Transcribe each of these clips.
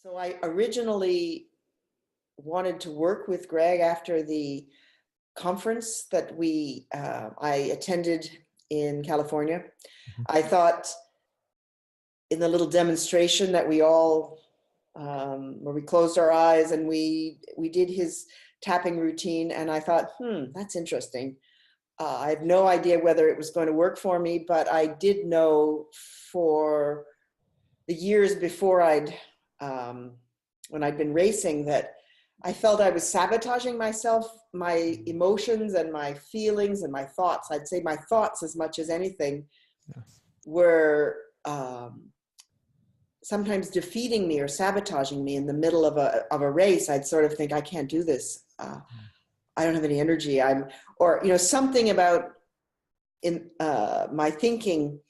So I originally wanted to work with Greg after the conference that I attended in California. Mhm. I thought in the little demonstration that we all, where we closed our eyes and we did his tapping routine, and I thought, that's interesting. I have no idea whether it was going to work for me, but I did know for the years before when I'd been racing, that I felt I was sabotaging myself, my emotions and my feelings and my thoughts. I'd say my thoughts, as much as anything, Yes. were sometimes defeating me or sabotaging me in the middle of a race. I'd sort of think, I can't do this. I don't have any energy. Something about my thinking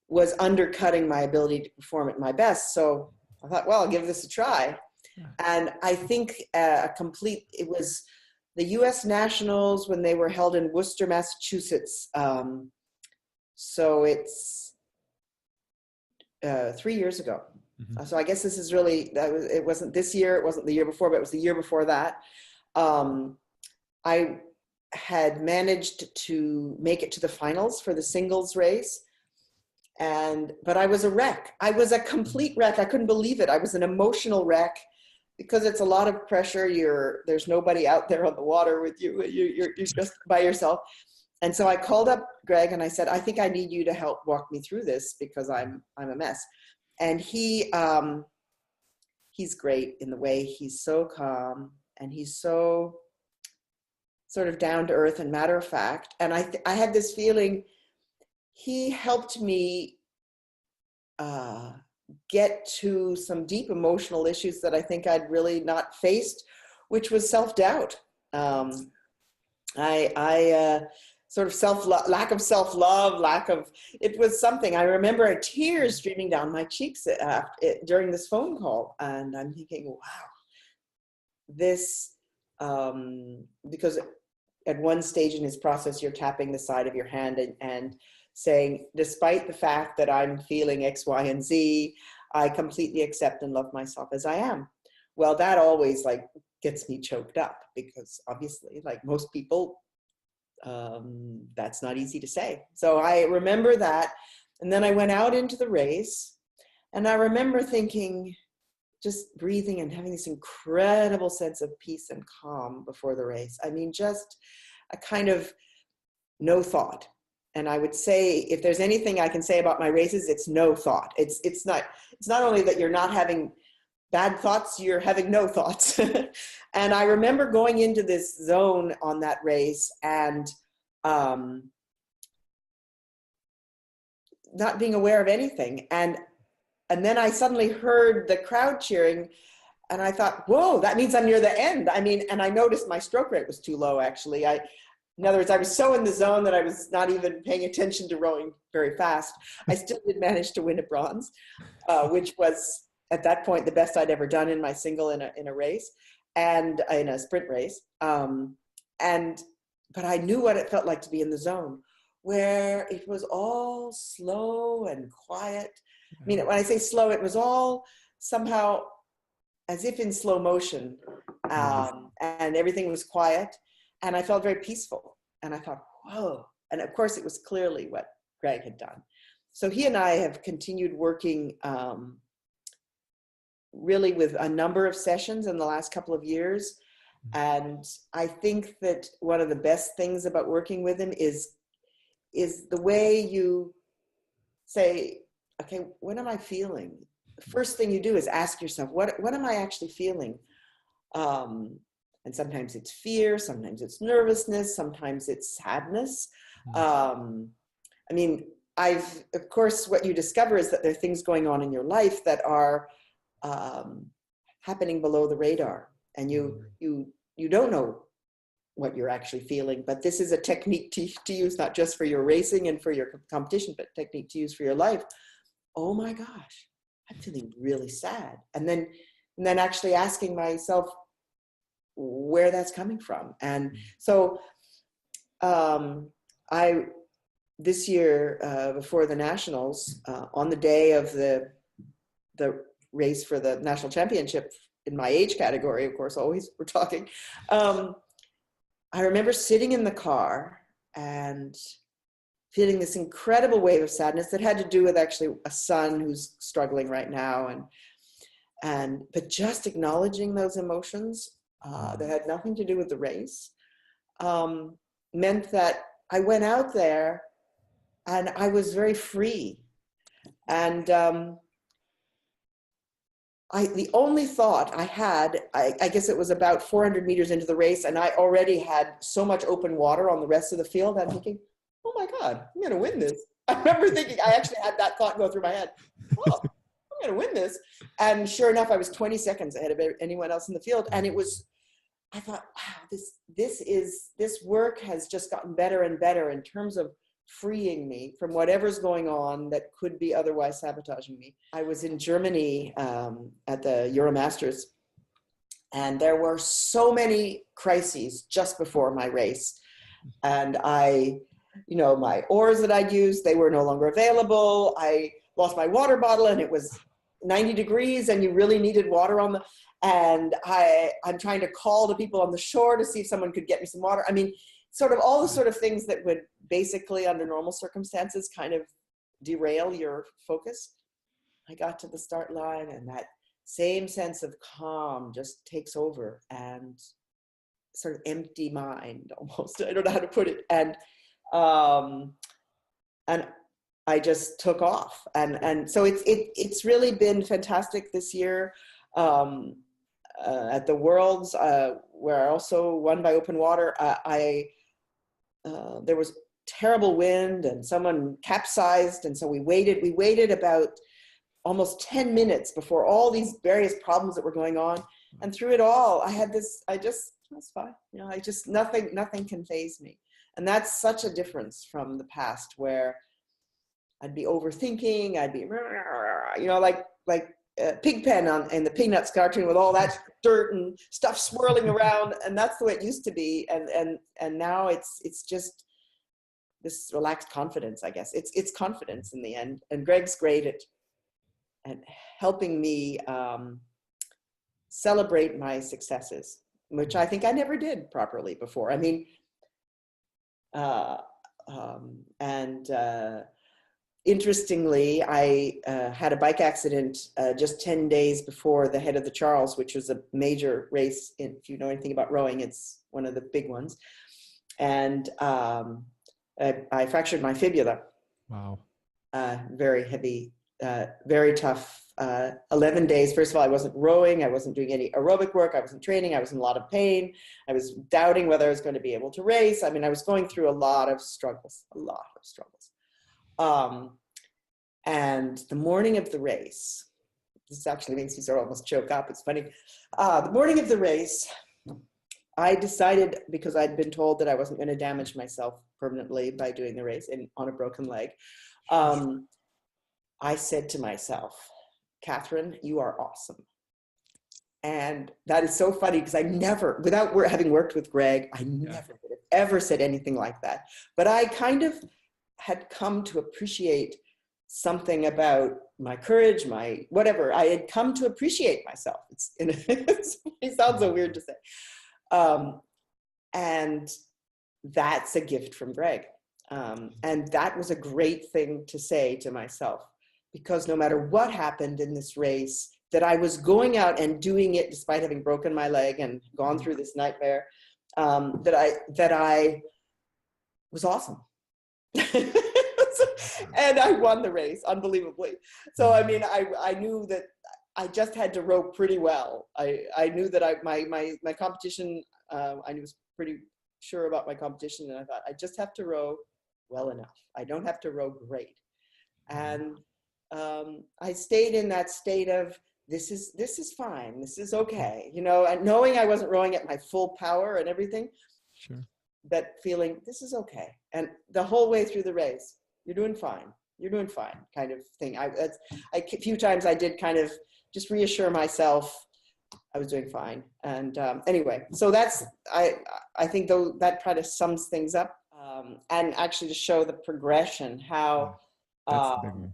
was undercutting my ability to perform at my best. So I thought, well, I'll give this a try. Yeah. And I think it was the US Nationals when they were held in Worcester, Massachusetts. So it's 3 years ago. Mm-hmm. So I guess this is really, it wasn't this year, it wasn't the year before, but it was the year before that. I had managed to make it to the finals for the singles race. But I was a wreck. I was a complete wreck. I couldn't believe it. I was an emotional wreck because it's a lot of pressure. There's nobody out there on the water with you. You're just by yourself. And so I called up Greg and I said, I think I need you to help walk me through this because I'm a mess. And he's great in the way he's so calm and he's so sort of down to earth and matter of fact. And I had this feeling he helped me get to some deep emotional issues that I think I'd really not faced, which was self-doubt. Sort of lack of self-love, it was something. I remember tears streaming down my cheeks during this phone call. And I'm thinking, wow, this, because at one stage in his process, you're tapping the side of your hand and saying, despite the fact that I'm feeling X, Y, and Z, I completely accept and love myself as I am. Well, that always gets me choked up because obviously, like most people, that's not easy to say. So I remember that. And then I went out into the race and I remember thinking, just breathing and having this incredible sense of peace and calm before the race. I mean, just a kind of no thought. And I would say, if there's anything I can say about my races, it's no thought. It's not only that you're not having bad thoughts, you're having no thoughts. And I remember going into this zone on that race and not being aware of anything. And then I suddenly heard the crowd cheering and I thought, whoa, that means I'm near the end. I mean, and I noticed my stroke rate was too low, actually. In other words, I was so in the zone that I was not even paying attention to rowing very fast. I still did manage to win a bronze, which was at that point the best I'd ever done in my single in a race and in a sprint race. But I knew what it felt like to be in the zone where it was all slow and quiet. I mean, when I say slow, it was all somehow as if in slow motion, and everything was quiet. And I felt very peaceful. And I thought, whoa. And of course, it was clearly what Greg had done. So he and I have continued working really with a number of sessions in the last couple of years. And I think that one of the best things about working with him is the way you say, okay, what am I feeling? The first thing you do is ask yourself, what am I actually feeling? And sometimes it's fear, sometimes it's nervousness, sometimes it's sadness. I mean, of course, what you discover is that there are things going on in your life that are happening below the radar, and you don't know what you're actually feeling. But this is a technique to use not just for your racing and for your competition, but technique to use for your life. Oh my gosh, I'm feeling really sad, and then actually asking myself where that's coming from. And so this year before the nationals, on the day of the race for the national championship in my age category, of course, always we're talking. I remember sitting in the car and feeling this incredible wave of sadness that had to do with actually a son who's struggling right now, but just acknowledging those emotions that had nothing to do with the race meant that I went out there and I was very free. And the only thought I had, I guess it was about 400 meters into the race, and I already had so much open water on the rest of the field. I'm thinking, oh my God, I'm going to win this. I remember thinking, I actually had that thought go through my head. Oh, I'm going to win this. And sure enough, I was 20 seconds ahead of anyone else in the field. And I thought, wow, this work has just gotten better and better in terms of freeing me from whatever's going on that could be otherwise sabotaging me. I was in Germany at the Euromasters, and there were so many crises just before my race. And my oars that I'd used, they were no longer available. I lost my water bottle and it was 90 degrees and you really needed water and I'm trying to call to people on the shore to see if someone could get me some water. I mean, sort of all the sort of things that would basically under normal circumstances kind of derail your focus. I got to the start line and that same sense of calm just takes over and sort of empty mind almost. I don't know how to put it. And I just took off. And so it's really been fantastic this year. At the Worlds, where I also won by open water, there was terrible wind and someone capsized. And so we waited about almost 10 minutes before all these various problems that were going on. And through it all, that's fine. Nothing can faze me. And that's such a difference from the past where I'd be overthinking, I'd be, like Pigpen in the Peanuts cartoon with all that dirt and stuff swirling around, and that's the way it used to be. And now it's just this relaxed confidence, I guess. It's confidence in the end. And Greg's great at helping me celebrate my successes, which I think I never did properly before. I mean, interestingly, I had a bike accident just 10 days before the Head of the Charles, which was a major race. If you know anything about rowing, it's one of the big ones. And I fractured my fibula. Wow. Very heavy, very tough. 11 days. First of all, I wasn't rowing. I wasn't doing any aerobic work. I wasn't training. I was in a lot of pain. I was doubting whether I was going to be able to race. I mean, I was going through a lot of struggles. And the morning of the race, this actually makes me sort of almost choke up. It's funny. The morning of the race, I decided, because I'd been told that I wasn't going to damage myself permanently by doing the race on a broken leg. I said to myself, Catherine, you are awesome. And that is so funny because I never, without having worked with Greg, I never would have ever said anything like that. But I kind of had come to appreciate something about my courage, my whatever. I had come to appreciate myself. It sounds so weird to say. And that's a gift from Greg. And that was a great thing to say to myself, because no matter what happened in this race, that I was going out and doing it despite having broken my leg and gone through this nightmare, that I was awesome. And I won the race, unbelievably. So, I mean, I knew that I just had to row pretty well. I knew that my competition, I was pretty sure about my competition, and I thought, I just have to row well enough. I don't have to row great. And I stayed in that state of, this is fine, this is okay, and knowing I wasn't rowing at my full power and everything. Sure. But feeling, this is okay. And the whole way through the race, you're doing fine kind of thing. A few times I did kind of just reassure myself I was doing fine. And anyway, so that's, I think though that kind of sums things up, and actually to show the progression, how, that's the big one.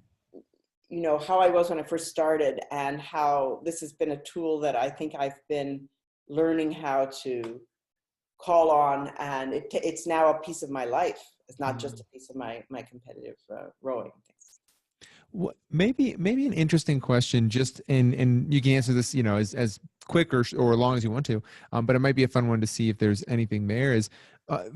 you know, how I was when I first started, and how this has been a tool that I think I've been learning how to call on, and it's now a piece of my life. It's not just a piece of my competitive rowing things. Maybe an interesting question, just and you can answer this, you know, as quick or long as you want to, but it might be a fun one to see if there's anything there. Is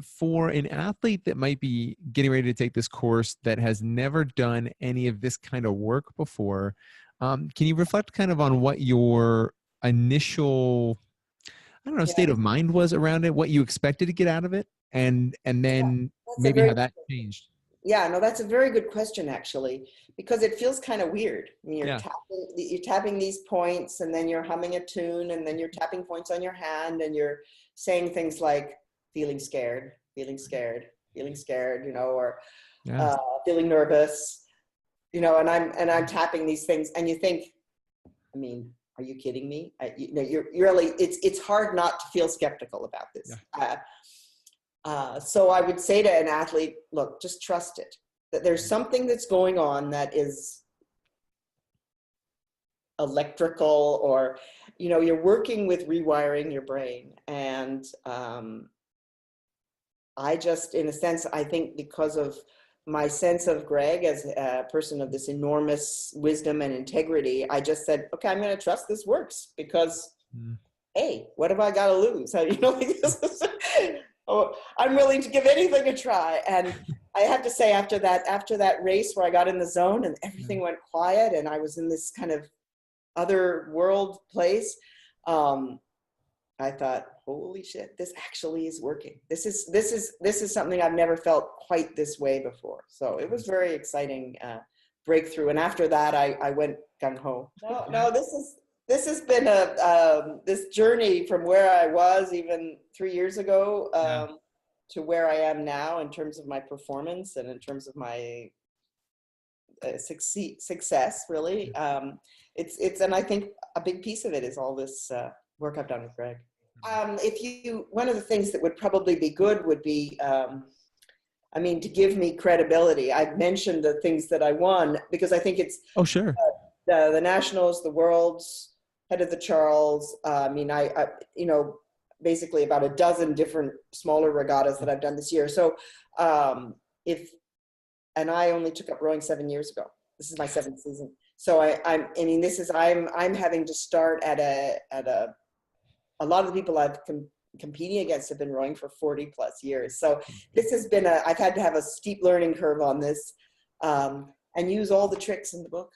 for an athlete that might be getting ready to take this course that has never done any of this kind of work before, can you reflect kind of on what your initial, I don't know, Yeah, state of mind was around it, what you expected to get out of it, and yeah, then that's a maybe very how that changed? yeah, no, that's a very good question, actually, because it feels kind of weird. I mean, Yeah. you're tapping these points, and then you're humming a tune, and then you're tapping points on your hand, and you're saying things like feeling scared, feeling scared, feeling scared, you know, or Yeah. feeling nervous, you know, and I'm tapping these things, and you think, I mean, are you kidding me? You know, you're really, it's hard not to feel skeptical about Yeah. this. So I would say to an athlete, look, just trust it, that there's something that's going on that is electrical, or, you know, you're working with rewiring your brain. And I just, in a sense, I think because of my sense of Greg as a person of this enormous wisdom and integrity, I just said, okay, I'm going to trust this works, because Mm. hey, what have I got to lose? You know, like this is, oh, I'm willing to give anything a try. And I have to say, after that race where I got in the zone and everything went quiet, and I was in this kind of other world place, I thought, holy shit, this actually is working. This is something I've never felt quite this way before. So it was very exciting breakthrough. And after that, I went gung ho. No, this has been this journey from where I was even 3 years ago Yeah. to where I am now in terms of my performance and in terms of my success. Really, and I think a big piece of it is all this work I've done with Greg. One of the things that would probably be good would be, I mean, to give me credibility. I've mentioned the things that I won because I think it's Oh, sure. the nationals, the worlds, head of the Charles. I mean, I you know, basically about a dozen different smaller regattas that I've done this year. So and I only took up rowing 7 years ago. This is my 7th season. So I mean, this is, I'm having to start at a lot of the people I've competing against have been rowing for 40 plus years. So this has been I've had to have a steep learning curve on this, and use all the tricks in the book.